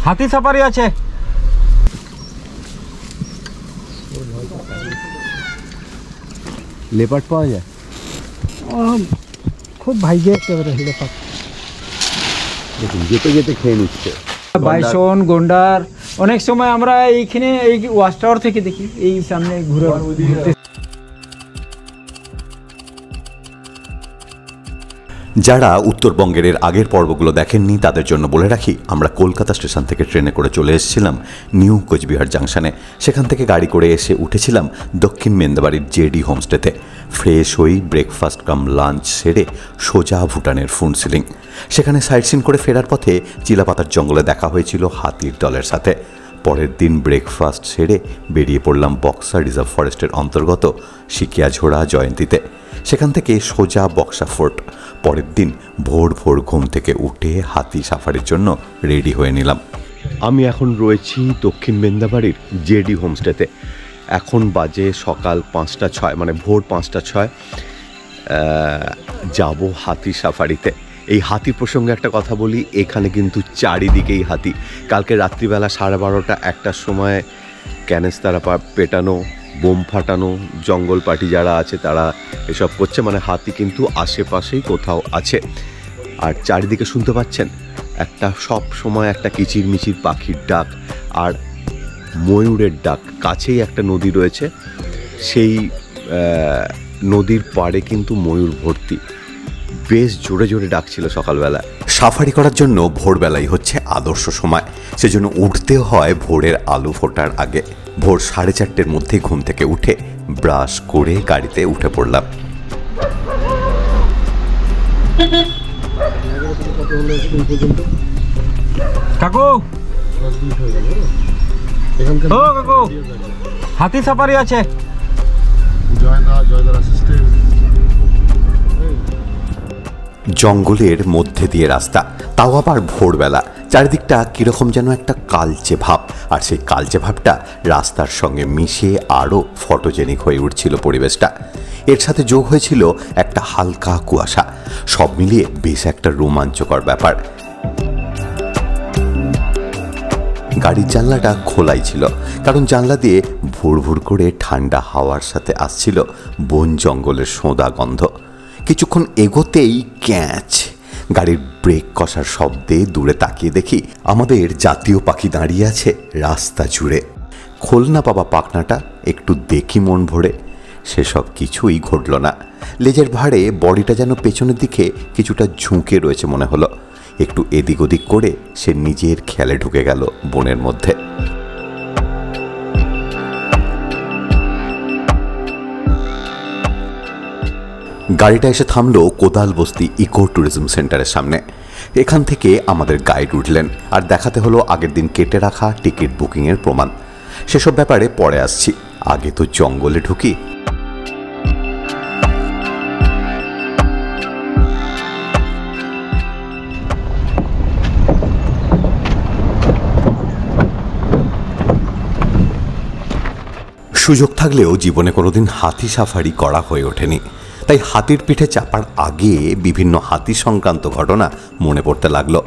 হাতি সাফারি আছে। লেপার্ড পাওয়া যায়? খুব ভাইগে একেবারে লেপার্ড। দেখুন যেতে যেতে খেয়ে নিচ্ছে। বাইসন, গন্ডার অনেক সময় আমরা এইখানে এই ওয়াচ টাওয়ার থেকে দেখি, এই সামনে ঘুরে ঘুরতে। যারা উত্তরবঙ্গের এর আগের পর্বগুলো দেখেননি তাদের জন্য বলে রাখি, আমরা কলকাতা স্টেশন থেকে ট্রেনে করে চলে এসেছিলাম নিউ কোচবিহার জাংশনে। সেখান থেকে গাড়ি করে এসে উঠেছিলাম দক্ষিণ মেন্দাবাড়ির জেডি হোমস্টেতে। ফ্রেশ হই, ব্রেকফাস্ট কাম লাঞ্চ সেরে সোজা ভুটানের ফুনসিলিং। সেখানে সাইট সিন করে ফেরার পথে চিলাপাতার জঙ্গলে দেখা হয়েছিল হাতির দলের সাথে। পরের দিন ব্রেকফাস্ট সেরে বেরিয়ে পড়লাম বক্সা রিজার্ভ ফরেস্টের অন্তর্গত সিকিয়াঝোড়া জয়ন্তীতে। সেখান থেকে সোজা বক্সা ফোর্ট। পরের দিন ভোর ভোর ঘুম থেকে উঠে হাতি সাফারির জন্য রেডি হয়ে নিলাম। আমি এখন রয়েছি দক্ষিণ মেন্দাবাড়ির জেডি হোমস্টেতে। এখন বাজে সকাল 5টা 6, মানে ভোর 5টা 6। যাব হাতি সাফারিতে। এই হাতি প্রসঙ্গে একটা কথা বলি, এখানে কিন্তু চারিদিকেই হাতি। কালকে রাত্রিবেলা 12:30 1টার সময় ক্যানেস্তারা পেটানো, বোম ফাটানো, জঙ্গল পার্টি যারা আছে তারা এসব করছে, মানে হাতি কিন্তু আশেপাশেই কোথাও আছে। আর চারিদিকে শুনতে পাচ্ছেন একটা সব সময় একটা কিচিরমিচির পাখির ডাক আর ময়ূরের ডাক। কাছেই একটা নদী রয়েছে, সেই নদীর পাড়ে কিন্তু ময়ূর ভর্তি। বেশ জোরে জোরে ডাকছিল সকালবেলা। সাফারি করার জন্য ভোরবেলাই হচ্ছে আদর্শ সময়, সেজন্য উঠতে হয় ভোরের আলো ফোটার আগে। ভোর 4:30-র মধ্যে ঘুম থেকে উঠে ব্রাশ করে গাড়িতে উঠে পড়লাম। কাকু, ও কাকু, হাতি সাফারি আছে। জঙ্গলের মধ্যে দিয়ে রাস্তা, তাও আবার ভোরবেলা। চারিদিকটা কীরকম যেন একটা কালচে ভাব, আর সেই কালচে ভাবটা রাস্তার সঙ্গে মিশে আরও ফটোজেনিক হয়ে উঠছিল পরিবেশটা। এর সাথে যোগ হয়েছিল একটা হালকা কুয়াশা। সব মিলিয়ে বেশ একটা রোমাঞ্চকর ব্যাপার। গাড়ির জানলাটা খোলাই ছিল, কারণ জানলা দিয়ে ভুর ভুর করে ঠান্ডা হাওয়ার সাথে আসছিল বন জঙ্গলের সোঁদা গন্ধ। কিছুক্ষণ এগোতেই ক্যাচ, গাড়ির ব্রেক কষার শব্দে দূরে তাকিয়ে দেখি আমাদের জাতীয় পাখি দাঁড়িয়ে আছে রাস্তা জুড়ে। খোলনা বাবা পাখনাটা, একটু দেখি মন ভরে। সেসব কিছুই ঘটল না। লেজের ভাড়ে বডিটা যেন পেছনের দিকে কিছুটা ঝুঁকে রয়েছে মনে হলো। একটু এদিক ওদিক করে সে নিজের খেয়ালে ঢুকে গেল বনের মধ্যে। গাড়িটা এসে থামলো কোদালবস্তি ইকো ট্যুরিজম সেন্টারের সামনে। এখান থেকে আমাদের গাইড উঠলেন আর দেখাতে হলো আগের দিন কেটে রাখা টিকিট বুকিংয়ের প্রমাণ। সেসব ব্যাপারে পরে আসছি, আগে তো জঙ্গলে ঢুকি। সুযোগ থাকলেও জীবনে কোনোদিন হাতি সাফারি করা হয়ে ওঠেনি, তাই হাতির পিঠে চাপার আগে বিভিন্ন হাতি সংক্রান্ত ঘটনা মনে পড়তে লাগলো।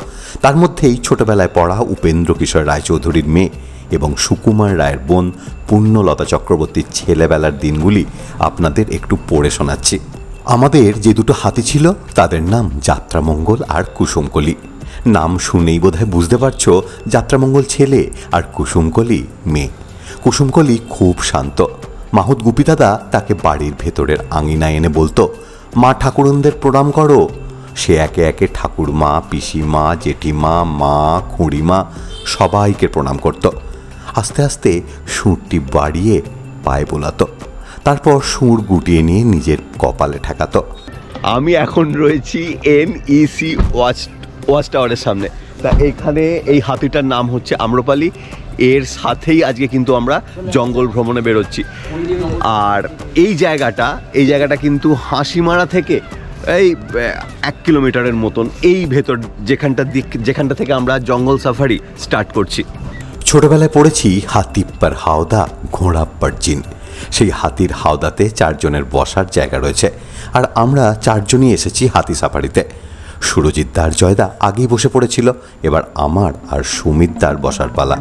তার মধ্যেই ছোটবেলায় পড়া উপেন্দ্র কিশোর রায়চৌধুরীর মেয়ে এবং সুকুমার রায়ের বোন পুণ্যলতা চক্রবর্তীর ছেলেবেলার দিনগুলি আপনাদের একটু পড়ে শোনাচ্ছি। আমাদের যে দুটো হাতি ছিল তাদের নাম যাত্রামঙ্গল আর কুসুমকলি। নাম শুনেই বোধহয় বুঝতে পারছো যাত্রামঙ্গল ছেলে আর কুসুমকলি মেয়ে। কুসুমকলি খুব শান্ত। মাহুত গুপিদাদা তাকে বাড়ির ভেতরের আঙিনায় এনে বলতো, মা ঠাকুরনদের প্রণাম করো। সে একে একে ঠাকুরমা, পিসিমা, জেঠিমা, মা, খুঁড়িমা সবাইকে প্রণাম করত। আস্তে আস্তে সুরটি বাড়িয়ে পায়ে বোলাতো, তারপর সুর গুটিয়ে নিয়ে নিজের কপালে ঠেকাতো। আমি এখন রয়েছি NEC ওয়াচ টাওয়ারের সামনে। তা এখানে এই হাতিটার নাম হচ্ছে আম্রপালি। এর সাথেই আজকে কিন্তু আমরা জঙ্গল ভ্রমণে বেরোচ্ছি। আর এই জায়গাটা কিন্তু হাসিমারা থেকে এই 1 কিলোমিটারের মতন এই ভেতর, যেখানটা থেকে আমরা জঙ্গল সাফারি স্টার্ট করছি। ছোটবেলায় পড়েছি হাতি পর হাওদা ঘোড়া পর জিন। সেই হাতির হাওদাতে 4 জনের বসার জায়গা রয়েছে, আর আমরা 4 জনই এসেছি হাতি সাফারিতে। সুরজিৎদার জয়দা আগেই বসে পড়েছিল, এবার আমার আর সুমিতদার বসার পালা।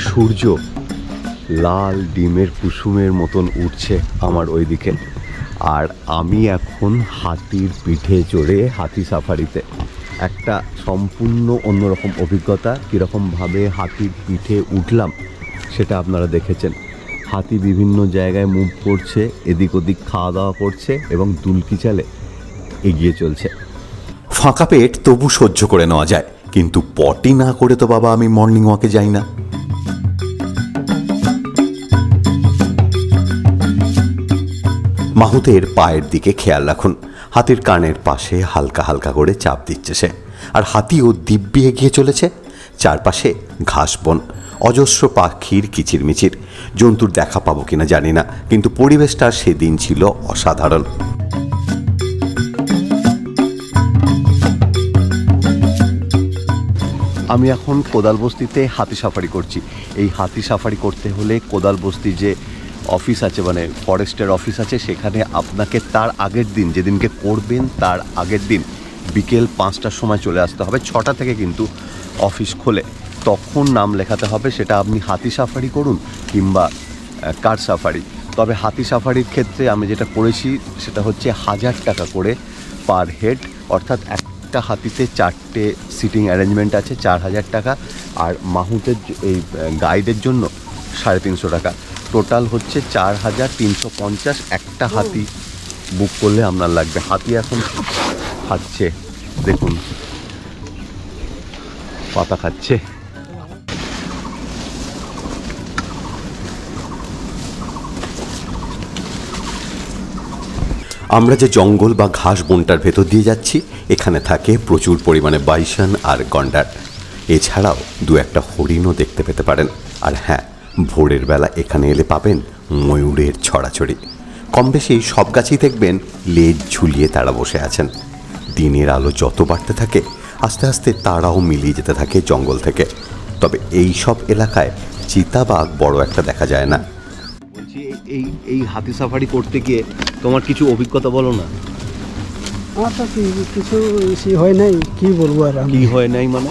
সূর্য লাল ডিমের কুসুমের মতন উঠছে আমার ওইদিকে, আর আমি এখন হাতির পিঠে চড়ে হাতি সাফারিতে। একটা সম্পূর্ণ অন্যরকম অভিজ্ঞতা। কীরকমভাবে হাতির পিঠে উঠলাম সেটা আপনারা দেখেছেন। হাতি বিভিন্ন জায়গায় মুভ করছে, এদিক ওদিক খাওয়া দাওয়া করছে এবং দুলকি চালে এগিয়ে চলছে। ফাঁকা পেট তবু সহ্য করে নেওয়া যায়, কিন্তু পটি না করে তো বাবা আমি মর্নিং ওয়াকে যাই না। মাহুতের পায়ের দিকে খেয়াল রাখুন, হাতির কানের পাশে হালকা হালকা করে চাপ দিচ্ছে সে, আর হাতিও দিব্যি এগিয়ে চলেছে। চারপাশে ঘাস বন, অজস্র পাখির কিচিরমিচির। জন্তুর দেখা পাবো কিনা জানি না, কিন্তু পরিবেশটা সেদিন ছিল অসাধারণ। আমি এখন কোদালবস্তিতে হাতি সাফারি করছি। এই হাতি সাফারি করতে হলে কোদালবস্তি যে অফিস আছে, মানে ফরেস্টের অফিস আছে, সেখানে আপনাকে তার আগের দিন, যেদিনকে করবেন তার আগের দিন বিকেল 5টার সময় চলে আসতে হবে। 6টা থেকে কিন্তু অফিস খোলে, তখন নাম লেখাতে হবে। সেটা আপনি হাতি সাফারি করুন কিংবা কার সাফারি। তবে হাতি সাফারির ক্ষেত্রে আমি যেটা করেছি সেটা হচ্ছে 1000 টাকা করে পার হেড, অর্থাৎ একটা হাতিতে 4টে সিটিং অ্যারেঞ্জমেন্ট আছে, 4000 টাকা। আর মাহুতের এই গাইডের জন্য 350 টাকা। টোটাল হচ্ছে 4350 একটা হাতি বুক করলে আপনার লাগবে। হাতি এখন খাচ্ছে, দেখুন পাতা খাচ্ছে। আমরা যে জঙ্গল বা ঘাস বনটার ভেতর দিয়ে যাচ্ছি, এখানে থাকে প্রচুর পরিমাণে বাইসন আর গন্ডার। এছাড়াও দু একটা হরিণও দেখতে পেতে পারেন। আর হ্যাঁ, ভোরের বেলা এখানে এলে পাবেন ময়ূরের ছড়াছড়ি। কম বেশি সব গাছেই দেখবেন লেজ ঝুলিয়ে তারা বসে আছেন। দিনের আলো যত বাড়তে থাকে, আস্তে আস্তে তারাও মিলিয়ে যেতে থাকে জঙ্গল থেকে। তবে এই সব এলাকায় চিতাবাঘ বড় একটা দেখা যায় না। বলছি এই হাতি সাফারি করতে গিয়ে তোমার কিছু অভিজ্ঞতা বলো না। আমার তো কিছু হয় নাই, কি বলবো আর আমি। কি হয় নাই মানে?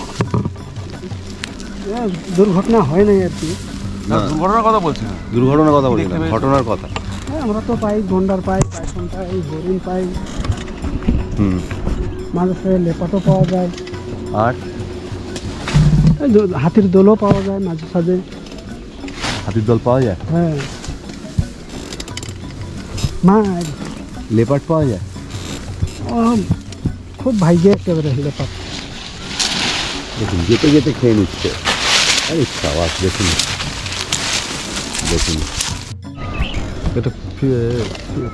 দুর্ঘটনা হয় নাই আর কি। দুর্ঘটনার কথা বলছি না, দুর্ঘটনার কথা বলি না, ঘটনার কথা। আমরা তো পাই গন্ডার পাই, পাইসন পাই, হরিণ পাই, মাঝে সাঝে লেপাটও পাওয়া যায়, আর হাতির দোলও পাওয়া যায় মাঝে সাঝে। হাতির দল পাওয়া যায়? হ্যাঁ, মাছ লেপার্ড পাওয়া যায়? খুব ভাইগে একেবারে লেপাট। দেখুন যেতে যেতে খেয়ে নিচ্ছে। আরে সাবাস, দেখুন দেখুন, এটা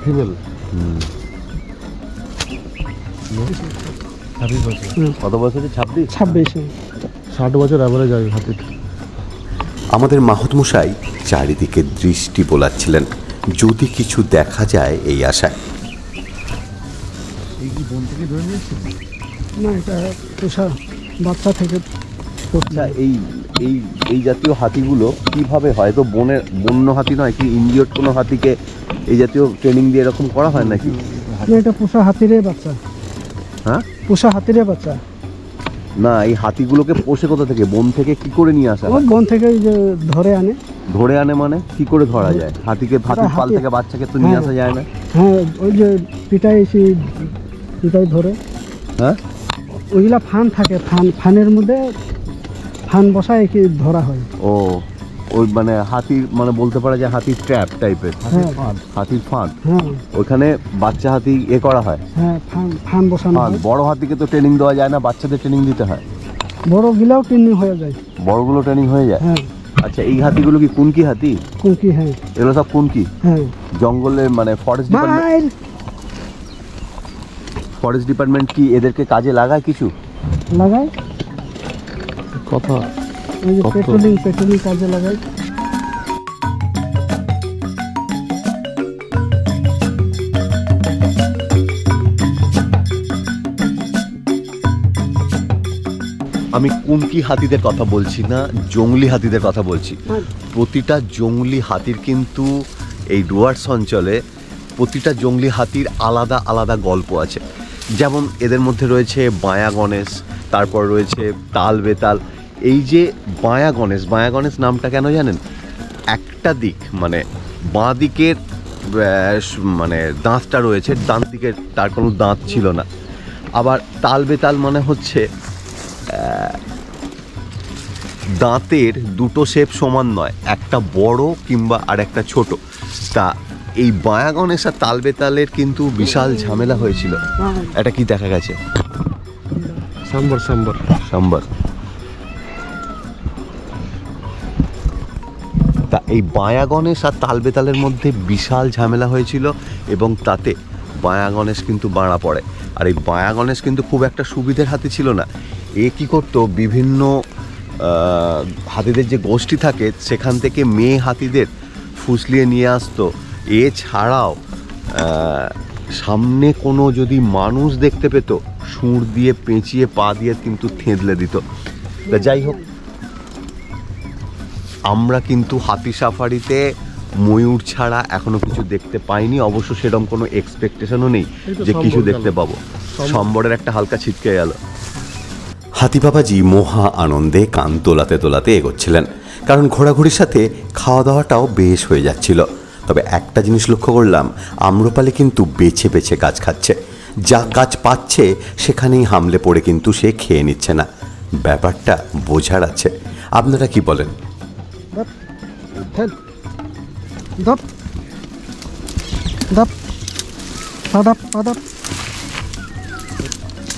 ফিমেল। কত বছর? 26। 60 বছর অ্যাভারেজ আছে হাতির। আমাদের মাহুত মশাই চারিদিকে দৃষ্টি বোলাচ্ছিলেন, যদি কিছু দেখা যায় এই আশায়। না, এটা পোষা বাচ্চা থেকে। আচ্ছা, এই জাতীয় হাতিগুলো কিভাবে হয়? তো বন্য হাতি নয় কি? ইন্ডিয়ার কোনো হাতিকে এই জাতীয় ট্রেনিং দিয়ে এরকম করা হয় নাকি? না, এটা পোষা হাতিরে বাচ্চা। হ্যাঁ, পোষা হাতিরে বাচ্চা। না, এই হাতিগুলোকে পোষে কোথা থেকে? বন থেকে কি করে নিয়ে আসা ওই হয়? বন থেকে যে ধরে আনে। ধরে আনে মানে কি করে ধরা যায়? হাতির পাল থেকে বাচ্চাকে তো নিয়ে আসা যায় না। হ্যাঁ, ওই যে পিটাই ধরে। হ্যাঁ, ওইগুলা ফান থাকে, ফানের মধ্যে ফান বসায় কি ধরা হয়। ও ওই মানে হাতির, মানে বলতে পারা যায় হাতির ট্র্যাপ টাইপের। হ্যাঁ, হাতির ফাঁদ। হ্যাঁ ওইখানে বাচ্চা হাতি করা হয়। হ্যাঁ, ফান বসানো ফাঁদ। হয়। বড় হাতিকে তো ট্রেনিং দেওয়া যায় না, বাচ্চাদের ট্রেনিং দিতে হয়। বড় গিলাও ট্রেনিং হয়ে যায়। বড়গুলো ট্রেনিং হয়ে যায়। হ্যাঁ। আচ্ছা, এই হাতিগুলো কি কুনকি হাতি? কুকি। হ্যাঁ এগুলো সব কুনকি। হ্যাঁ। জঙ্গলের মানে ফরেস্ট ডিপার্টমেন্ট কি এদেরকে কাজে লাগায় কিছু? লাগায়, কথা ওই যে পেট্রোলিং কাজে লাগায়। আমি কুমকি হাতিদের কথা বলছি না, জংলি হাতিদের কথা বলছি। প্রতিটা জংলি হাতির কিন্তু এই ডুয়ার্স অঞ্চলে প্রতিটা জংলি হাতির আলাদা আলাদা গল্প আছে। যেমন এদের মধ্যে রয়েছে বায়া গণেশ, তারপর রয়েছে তাল বেতাল। এই যে বায়া গণেশ নামটা কেন জানেন? একটা দিক মানে বাঁ দিকের মানে দাঁতটা রয়েছে, ডান দিকের তার কোনো দাঁত ছিল না। আবার তাল বেতাল মানে হচ্ছে দাঁতের দুটো শেপ সমান নয়, একটা বড় কিংবা আর একটা ছোট। তা এই বায়া গণেশ আর তাল বেতালের কিন্তু বিশাল ঝামেলা হয়েছিল। এটা কি দেখা গেছে? সাম্বার। তা এই বায়া গণেশ আর তাল বেতালের মধ্যে বিশাল ঝামেলা হয়েছিল এবং তাতে বায়া গণেশ কিন্তু বাড়া পড়ে। আর এই বায়া গণেশ কিন্তু খুব একটা সুবিধের হাতি ছিল না। এ কী করতো, বিভিন্ন হাতিদের যে গোষ্ঠী থাকে সেখান থেকে মেয়ে হাতিদের ফুসলিয়ে নিয়ে আসতো। এছাড়াও সামনে কোনো যদি মানুষ দেখতে পেত, সুর দিয়ে পেঁচিয়ে পা দিয়ে কিন্তু থেঁতলে দিত। তা যাই হোক, আমরা কিন্তু হাতি সাফারিতে ময়ূর ছাড়া এখনো কিছু দেখতে পাইনি। অবশ্য সেরকম কোনো এক্সপেকটেশনও নেই যে কিছু দেখতে পাবো। সম্বরের একটা হালকা ছিটকে গেল। হাতি বাবাজি মহা আনন্দে কান তোলাতে তোলাতে এগোচ্ছিলেন, কারণ ঘোরাঘুরির সাথে খাওয়া দাওয়াটাও বেশ হয়ে যাচ্ছিল। তবে একটা জিনিস লক্ষ্য করলাম, আম্রপালি কিন্তু বেছে বেছে গাছ খাচ্ছে। যা গাছ পাচ্ছে সেখানেই হামলে পড়ে কিন্তু সে খেয়ে নিচ্ছে না। ব্যাপারটা বোঝার আছে। আপনারা কি বলেন?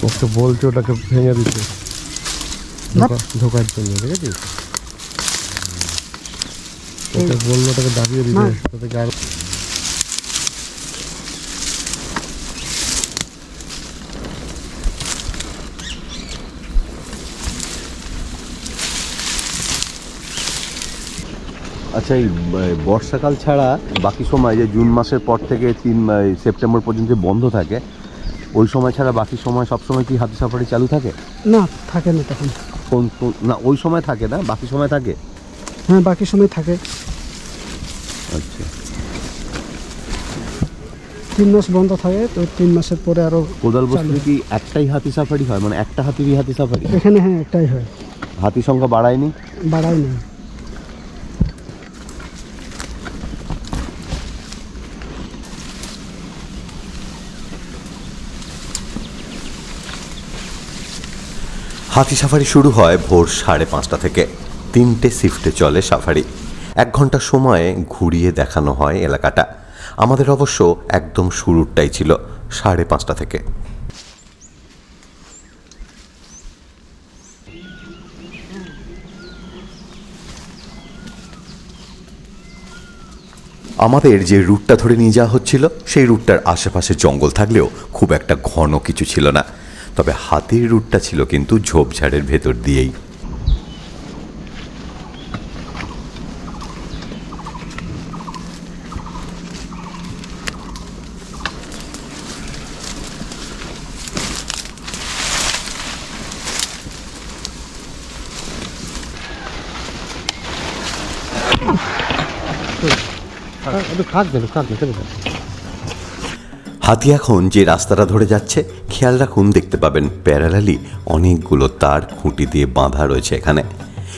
ওকে বলছে ওটাকে ভেঙে দিতে, ঢোকার জন্য, দেখেছিস? ওকে বললো ওটাকে দাবিয়ে দিতে, তাতে গাড়ি। আচ্ছা, এই বর্ষাকাল ছাড়া বাকি সময় যে জুন মাসের পর থেকে 3 সেপ্টেম্বর পর্যন্ত বন্ধ থাকে, ওই সময় ছাড়া বাকি সময় সবসময় কি হাতি সাফারি চালু থাকে? না, থাকে না তখন। না, ওই সময় থাকে না, বাকি সময় থাকে? হ্যাঁ, বাকি সময় থাকে। আচ্ছা, 3 মাস বন্ধ থাকে, তো 3 মাসের পরে আরো। কোদালবস্তুতে কি একটাই হাতি সাফারি হয়, মানে একটা হাতিরই হাতি সাফারি? এখানে হ্যাঁ একটাই হয়, হাতি সংখ্যা বাড়ায়নি? বাড়ায় না। হাতি সাফারি শুরু হয় ভোর 5:30 থেকে। 3টে শিফটে চলে সাফারি। 1 ঘন্টা সময়ে ঘুরিয়ে দেখানো হয় এলাকাটা। আমাদের অবশ্য একদম শুরুরটাই ছিল 5:30 থেকে। আমাদের যে রুটটা ধরে নিয়ে যাওয়া হচ্ছিল সেই রুটটার আশেপাশে জঙ্গল থাকলেও খুব একটা ঘন কিছু ছিল না। তবে হাতির রুটটা ছিল কিন্তু ঝোপঝাড়ের ভেতর দিয়েই। হাতি এখন যে রাস্তাটা ধরে যাচ্ছে, খেয়াল রাখুন, দেখতে পাবেন প্যারালালি অনেকগুলো তার খুঁটি দিয়ে বাঁধা রয়েছে এখানে।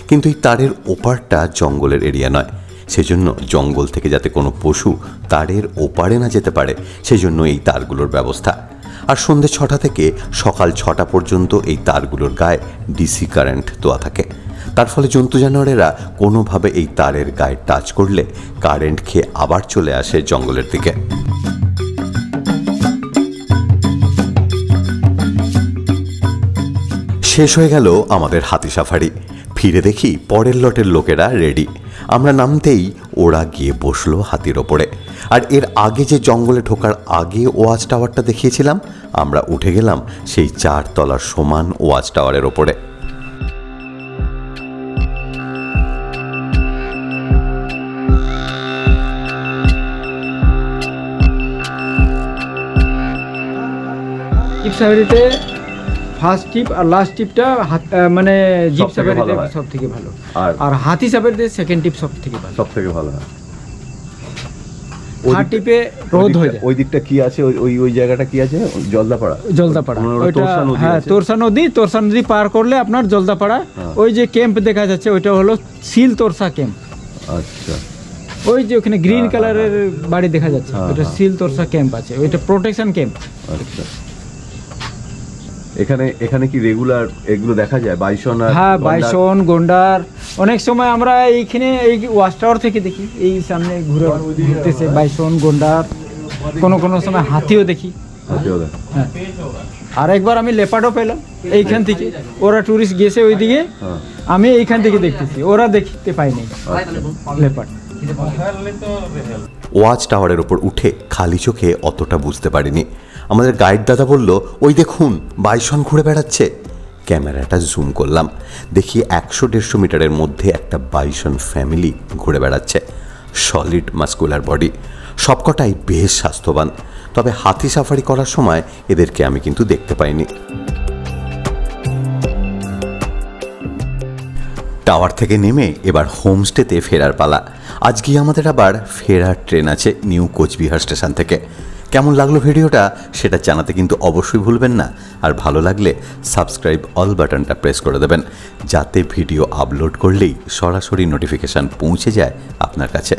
কিন্তু এই তারের ওপারটা জঙ্গলের এরিয়া নয়, সেজন্য জঙ্গল থেকে যাতে কোনো পশু তারের ওপারে না যেতে পারে সেজন্য এই তারগুলোর ব্যবস্থা। আর সন্ধ্যে 6টা থেকে সকাল 6টা পর্যন্ত এই তারগুলোর গায়ে ডিসি কারেন্ট দেওয়া থাকে। তার ফলে জন্তু জানোয়ারেরা কোনোভাবে এই তারের গায়ে টাচ করলে কারেন্ট খেয়ে আবার চলে আসে জঙ্গলের দিকে। শেষ হয়ে গেল আমাদের হাতি সাফারি। ফিরে দেখি পরের লটের লোকেরা রেডি। আমরা নামতেই ওরা গিয়ে বসলো হাতির ওপরে। আর এর আগে যে জঙ্গলে ঢোকার আগে ওয়াচ টাওয়ারটা দেখিয়েছিলাম, আমরা উঠে গেলাম সেই 4 তলার সমান ওয়াচ টাওয়ারের ওপরে। জিপ সাফারিতে ফার্স্ট ট্রিপ আর লাস্ট ট্রিপটা মানে জিপ সবথেকে ভালো সাফারিতে হয়। সব থেকে ভালো, আর আর হাতি সাফারিতে সেকেন্ড ট্রিপ সব থেকে ভালো। সব থেকে ভালো হয়। থার্ড ট্রিপে রোদ হয়ে যায়। ওই দিকটা কি আছে? ওই জায়গাটা কি আছে? জলদাপাড়া। জলদাপাড়া ওখানে ওইটা, তোরসা নদী হ্যাঁ আছে। তোরসা নদী পার করলে আপনার জলদাপাড়া, হ্যাঁ। ওই যে ক্যাম্প দেখা যাচ্ছে ওইটা হলো সিল তোরসা ক্যাম্প। আচ্ছা, ওই যে ওখানে গ্রিন কালারের বাড়ি দেখা যাচ্ছে ওইটা সিল তোরসা ক্যাম্প আছে, ওইটা প্রোটেকশন ক্যাম্প। আচ্ছা। এখানে কি রেগুলার এগুলো দেখা যায়? বাইসন আর হ্যাঁ, গন্ডার? বাইসন, গন্ডার। অনেক সময় আমরা এইখানে এই ওয়াচ টাওয়ার থেকে দেখি, এই সামনে ঘুরতেছে বাইসন, গন্ডার, কোনো সময় হাতিও দেখি। হাতিও দেখে। হ্যাঁ, আর একবার আমি লেপার্ডও পেলাম এইখান থেকে, ওরা ট্যুরিস্ট গেছে ওইদিকে, হ্যাঁ। আমি এইখান থেকে দেখতেছি, ওরা দেখতে পাইনি লেপার্ড। ওয়াচ টাওয়ারের ওপর উঠে খালি চোখে অতটা বুঝতে পারিনি। আমাদের গাইড দাদা বলল, ওই দেখুন বাইসন ঘুরে বেড়াচ্ছে। ক্যামেরাটা জুম করলাম, দেখি 100-150 মিটারের মধ্যে একটা বাইসন ফ্যামিলি ঘুরে বেড়াচ্ছে। সলিড মাস্কুলার বডি, সবকটাই বেশ স্বাস্থ্যবান। তবে হাতি সাফারি করার সময় এদেরকে আমি কিন্তু দেখতে পাইনি। টাওয়ার থেকে নেমে এবার হোমস্টেতে ফেরার পালা। আজকে আমাদের আবার ফেরার ট্রেন আছে নিউ কোচবিহার স্টেশন থেকে। কেমন লাগলো ভিডিওটা সেটা জানাতে কিন্তু অবশ্যই ভুলবেন না। আর ভালো লাগলে সাবস্ক্রাইব অল বাটনটা প্রেস করে দেবেন, যাতে ভিডিও আপলোড করলেই সরাসরি নোটিফিকেশান পৌঁছে যায় আপনার কাছে।